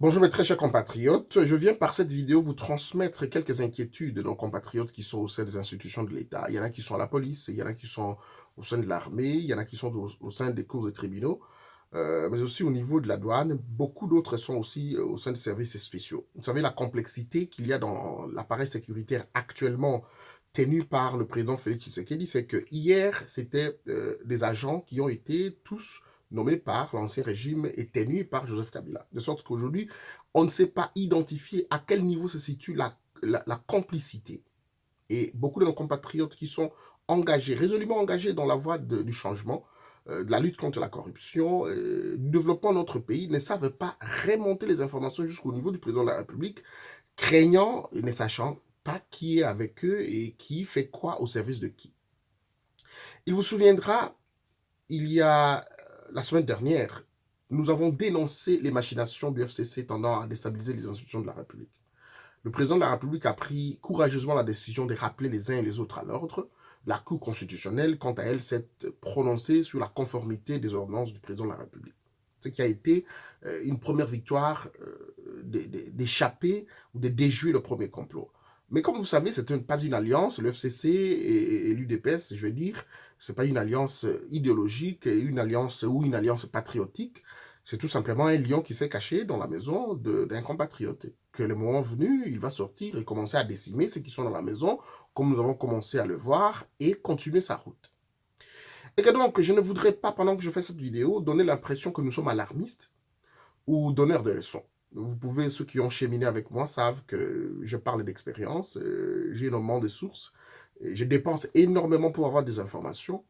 Bonjour mes très chers compatriotes, je viens par cette vidéo vous transmettre quelques inquiétudes de nos compatriotes qui sont au sein des institutions de l'État. Il y en a qui sont à la police, il y en a qui sont au sein de l'armée, il y en a qui sont au sein des cours et tribunaux, mais aussi au niveau de la douane. Beaucoup d'autres sont aussi au sein de services spéciaux. Vous savez la complexité qu'il y a dans l'appareil sécuritaire actuellement tenu par le président Félix Tshisekedi, c'est que hier, c'était des agents qui ont été tous nommé par l'ancien régime et tenu par Joseph Kabila. De sorte qu'aujourd'hui, on ne sait pas identifier à quel niveau se situe la complicité. Et beaucoup de nos compatriotes qui sont engagés, résolument engagés dans la voie du changement, de la lutte contre la corruption, du développement de notre pays, ne savent pas remonter les informations jusqu'au niveau du président de la République, craignant et ne sachant pas qui est avec eux et qui fait quoi au service de qui. Il vous souviendra, il y a la semaine dernière, nous avons dénoncé les machinations du FCC tendant à déstabiliser les institutions de la République. Le président de la République a pris courageusement la décision de rappeler les uns et les autres à l'ordre. La Cour constitutionnelle, quant à elle, s'est prononcée sur la conformité des ordonnances du président de la République. Ce qui a été une première victoire d'échapper ou de déjouer le premier complot. Mais comme vous savez, ce n'est pas une alliance, le FCC et l'UDPS, je veux dire, ce n'est pas une alliance idéologique, une alliance ou une alliance patriotique. C'est tout simplement un lion qui s'est caché dans la maison d'un compatriote. Que le moment venu, il va sortir et commencer à décimer ceux qui sont dans la maison, comme nous avons commencé à le voir, et continuer sa route. Et que donc, je ne voudrais pas, pendant que je fais cette vidéo, donner l'impression que nous sommes alarmistes ou donneurs de leçons. Vous pouvez, ceux qui ont cheminé avec moi savent que je parle d'expérience, j'ai énormément de sources, je dépense énormément pour avoir des informations,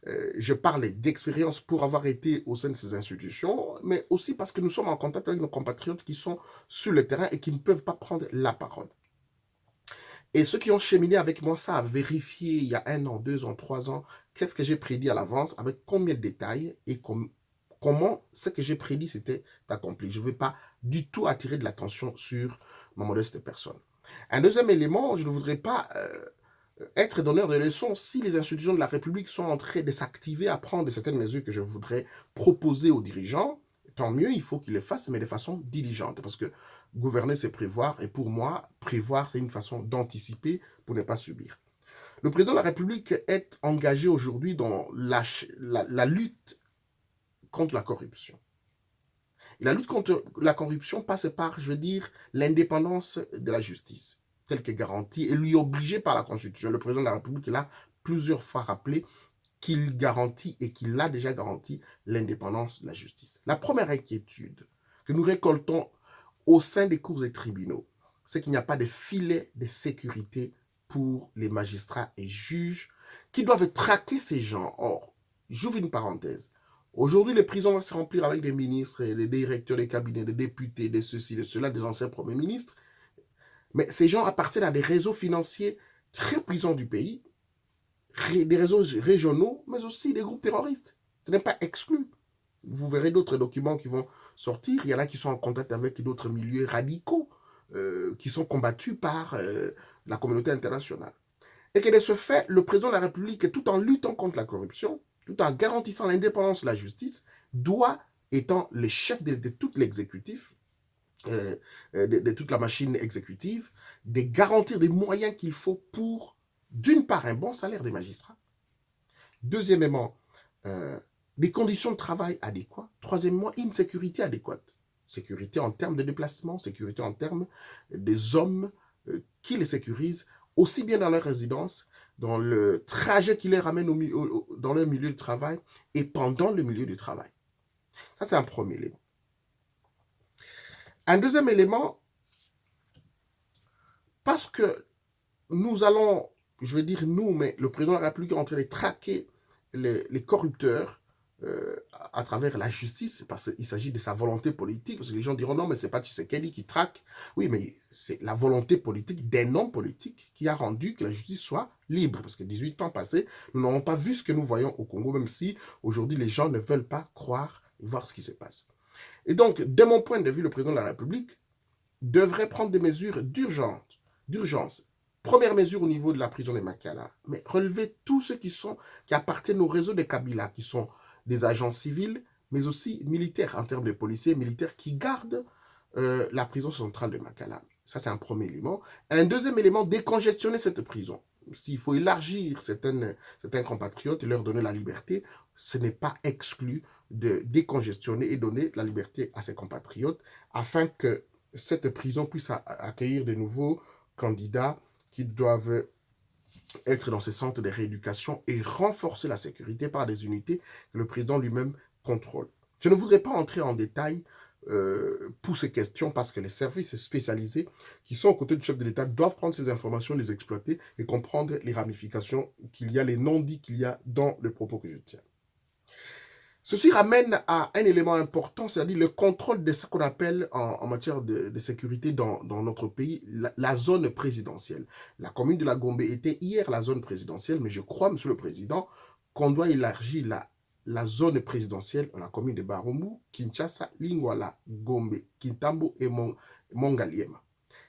je parle d'expérience pour avoir été au sein de ces institutions, mais aussi parce que nous sommes en contact avec nos compatriotes qui sont sur le terrain et qui ne peuvent pas prendre la parole. Et ceux qui ont cheminé avec moi savent vérifier il y a 1 an, 2 ans, 3 ans, qu'est-ce que j'ai prédit à l'avance, avec combien de détails et comment ce que j'ai prédit s'était accompli. Je ne veux pas du tout attirer de l'attention sur ma modeste personne. Un deuxième élément, je ne voudrais pas être donneur de leçons si les institutions de la République sont en train de s'activer à prendre certaines mesures que je voudrais proposer aux dirigeants. Tant mieux, il faut qu'ils le fassent, mais de façon diligente. Parce que gouverner, c'est prévoir. Et pour moi, prévoir, c'est une façon d'anticiper pour ne pas subir. Le président de la République est engagé aujourd'hui dans la lutte contre la corruption. Et la lutte contre la corruption passe par, je veux dire, l'indépendance de la justice, telle que garantie et lui obligée par la Constitution. Le président de la République l'a plusieurs fois rappelé qu'il garantit et qu'il a déjà garanti l'indépendance de la justice. La première inquiétude que nous récoltons au sein des cours et tribunaux, c'est qu'il n'y a pas de filet de sécurité pour les magistrats et juges qui doivent traquer ces gens. Or, j'ouvre une parenthèse. Aujourd'hui, les prisons vont se remplir avec des ministres, des directeurs des cabinets, des députés, des ceci, de cela, des anciens premiers ministres. Mais ces gens appartiennent à des réseaux financiers très puissants du pays, des réseaux régionaux, mais aussi des groupes terroristes. Ce n'est pas exclu. Vous verrez d'autres documents qui vont sortir. Il y en a qui sont en contact avec d'autres milieux radicaux qui sont combattus par la communauté internationale. Et que de ce fait, le président de la République, tout en luttant contre la corruption, tout en garantissant l'indépendance de la justice, doit, étant le chef de tout l'exécutif, de toute la machine exécutive, de garantir les moyens qu'il faut pour, d'une part, un bon salaire des magistrats, deuxièmement, des conditions de travail adéquates, troisièmement, une sécurité adéquate. Sécurité en termes de déplacement, sécurité en termes des hommes qui les sécurisent, aussi bien dans leur résidence, dans le trajet qui les ramène dans leur milieu de travail et pendant le milieu du travail. Ça, c'est un premier élément. Un deuxième élément, parce que nous allons, je veux dire nous, mais le président de la République est en train de traquer les corrupteurs à travers la justice, parce qu'il s'agit de sa volonté politique, parce que les gens diront non, mais c'est pas Tshisekedi qui traque. Oui, mais c'est la volonté politique d'un homme politique qui a rendu que la justice soit libre, parce que 18 ans passés, nous n'avons pas vu ce que nous voyons au Congo, même si aujourd'hui les gens ne veulent pas croire et voir ce qui se passe. Et donc, de mon point de vue, le président de la République devrait prendre des mesures d'urgence. Première mesure au niveau de la prison de Makala, mais relever tous ceux qui appartiennent au réseau des Kabila, qui sont des agents civils, mais aussi militaires, en termes de policiers militaires qui gardent la prison centrale de Makala. Ça, c'est un premier élément. Un deuxième élément, décongestionner cette prison. S'il faut élargir certains compatriotes et leur donner la liberté, ce n'est pas exclu de décongestionner et donner la liberté à ses compatriotes afin que cette prison puisse accueillir de nouveaux candidats qui doivent être dans ces centres de rééducation et renforcer la sécurité par des unités que le président lui-même contrôle. Je ne voudrais pas entrer en détail pour ces questions parce que les services spécialisés qui sont aux côtés du chef de l'État doivent prendre ces informations, les exploiter et comprendre les ramifications qu'il y a, les non-dits qu'il y a dans le propos que je tiens. Ceci ramène à un élément important, c'est-à-dire le contrôle de ce qu'on appelle en matière de sécurité dans notre pays, la zone présidentielle. La commune de la Gombe était hier la zone présidentielle, mais je crois, Monsieur le Président, qu'on doit élargir la zone présidentielle dans la commune de Barumbu, Kinshasa, Lingwala, Gombe, Kintambo et Mongaliema.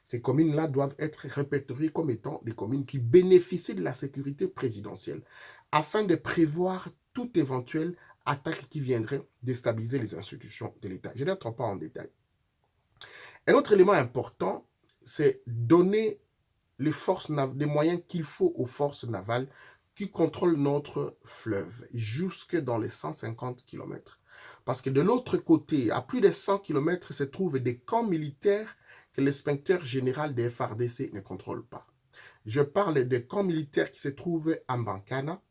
Ces communes-là doivent être répertoriées comme étant des communes qui bénéficient de la sécurité présidentielle, afin de prévoir tout éventuel attaque qui viendrait déstabiliser les institutions de l'État. Je n'entre pas en détail. Un autre élément important, c'est donner les moyens qu'il faut aux forces navales qui contrôlent notre fleuve jusque dans les 150 km. Parce que de l'autre côté, à plus de 100 km, se trouvent des camps militaires que l'inspecteur général des FARDC ne contrôle pas. Je parle des camps militaires qui se trouvent à Mbankana,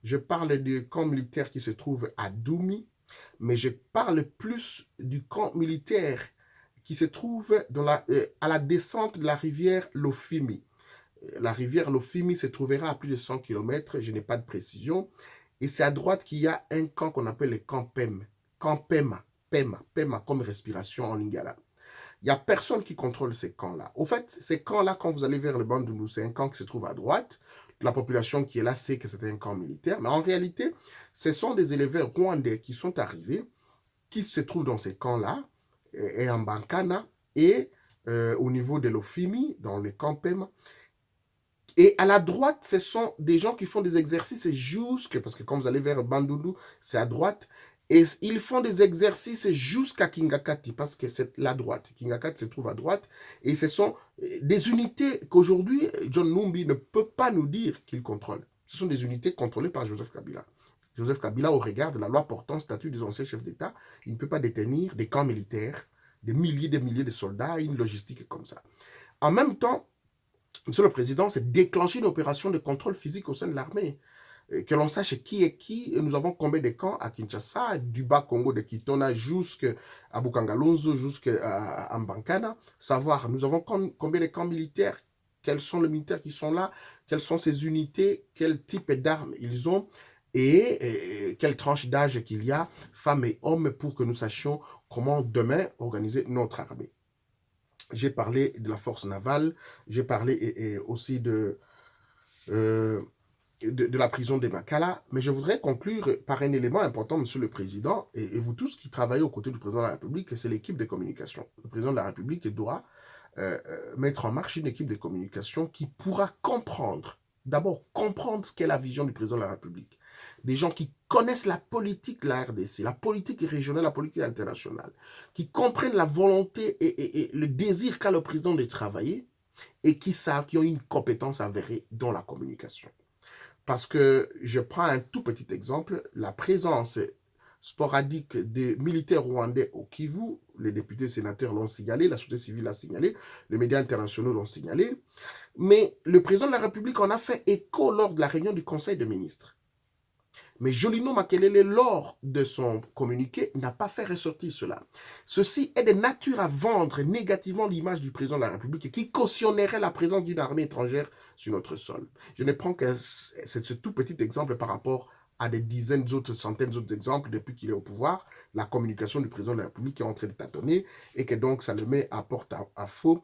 je parle du camp militaire qui se trouve à Doumi, mais je parle plus du camp militaire qui se trouve à la descente de la rivière Lofimi. La rivière Lofimi se trouvera à plus de 100 km, je n'ai pas de précision. Et c'est à droite qu'il y a un camp qu'on appelle le camp PEM. Camp PEMA. PEMA comme respiration en lingala. Il n'y a personne qui contrôle ces camps-là. Au fait, ces camps-là, quand vous allez vers le Bandundu, c'est un camp qui se trouve à droite. La population qui est là sait que c'est un camp militaire. Mais en réalité, ce sont des éleveurs rwandais qui sont arrivés, qui se trouvent dans ces camps-là, et en Bankana, et au niveau de l'Ofimi, dans les camps PEM. Et à la droite, ce sont des gens qui font des exercices jusque, parce que quand vous allez vers Bandundu, c'est à droite, et ils font des exercices jusqu'à Kingakati, parce que c'est la droite. Kingakati se trouve à droite, et ce sont des unités qu'aujourd'hui, John Numbi ne peut pas nous dire qu'il contrôle. Ce sont des unités contrôlées par Joseph Kabila. Joseph Kabila, au regard de la loi portant statut des anciens chefs d'État, il ne peut pas détenir des camps militaires, des milliers de soldats, une logistique comme ça. En même temps, Monsieur le Président, c'est déclencher une opération de contrôle physique au sein de l'armée. Que l'on sache qui est qui. Nous avons combien de camps à Kinshasa, du Bas-Congo de Kitona jusqu'à Bukangalonzo, jusqu'à Mbankana. Savoir, nous avons combien de camps militaires, quels sont les militaires qui sont là, quelles sont ces unités, quel type d'armes ils ont et quelle tranche d'âge qu'il y a, femmes et hommes, pour que nous sachions comment demain organiser notre armée. J'ai parlé de la force navale, j'ai parlé aussi de la prison de Makala, mais je voudrais conclure par un élément important, Monsieur le Président, et vous tous qui travaillez aux côtés du Président de la République, c'est l'équipe de communication. Le Président de la République doit mettre en marche une équipe de communication qui pourra comprendre, d'abord comprendre ce qu'est la vision du Président de la République. Des gens qui connaissent la politique de la RDC, la politique régionale, la politique internationale, qui comprennent la volonté et le désir qu'a le président de travailler et qui savent, qui ont une compétence avérée dans la communication. Parce que je prends un tout petit exemple, la présence sporadique des militaires rwandais au Kivu, les députés sénateurs l'ont signalé, la société civile l'a signalé, les médias internationaux l'ont signalé, mais le président de la République en a fait écho lors de la réunion du Conseil des ministres. Mais Jolino Makelele, lors de son communiqué, n'a pas fait ressortir cela. Ceci est de nature à vendre négativement l'image du président de la République qui cautionnerait la présence d'une armée étrangère sur notre sol. Je ne prends que ce tout petit exemple par rapport à des dizaines d'autres, centaines d'autres exemples depuis qu'il est au pouvoir, la communication du président de la République est en train de tâtonner et que donc ça le met à porte à faux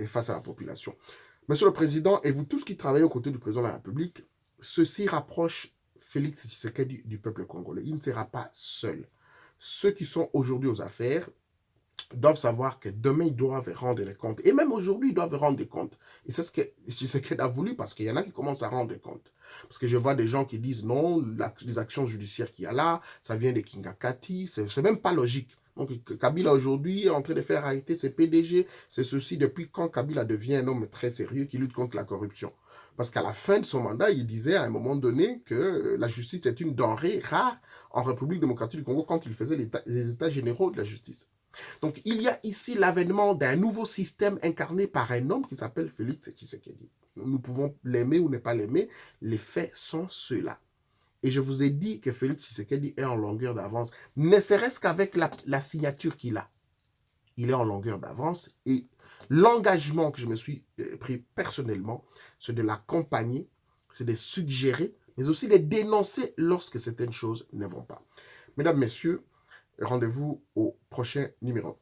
face à la population. Monsieur le Président, et vous tous qui travaillez aux côtés du président de la République, ceci rapproche Félix Tshisekedi du peuple congolais. Il ne sera pas seul. Ceux qui sont aujourd'hui aux affaires doivent savoir que demain, ils doivent rendre des comptes. Et même aujourd'hui, ils doivent rendre des comptes. Et c'est ce que Tshisekedi a voulu, parce qu'il y en a qui commencent à rendre des comptes. Parce que je vois des gens qui disent non, les actions judiciaires qu'il y a là, ça vient de Kingakati, c'est même pas logique. Donc Kabila aujourd'hui est en train de faire arrêter ses PDG. C'est ceci depuis quand Kabila devient un homme très sérieux qui lutte contre la corruption. Parce qu'à la fin de son mandat, il disait à un moment donné que la justice est une denrée rare en République démocratique du Congo quand il faisait les états généraux de la justice. Donc il y a ici l'avènement d'un nouveau système incarné par un homme qui s'appelle Félix Tshisekedi. Nous pouvons l'aimer ou ne pas l'aimer, les faits sont ceux-là. Et je vous ai dit que Félix Tshisekedi est en longueur d'avance, ne serait-ce qu'avec la signature qu'il a. Il est en longueur d'avance et l'engagement que je me suis pris personnellement, c'est de l'accompagner, c'est de suggérer, mais aussi de dénoncer lorsque certaines choses ne vont pas. Mesdames, Messieurs, rendez-vous au prochain numéro.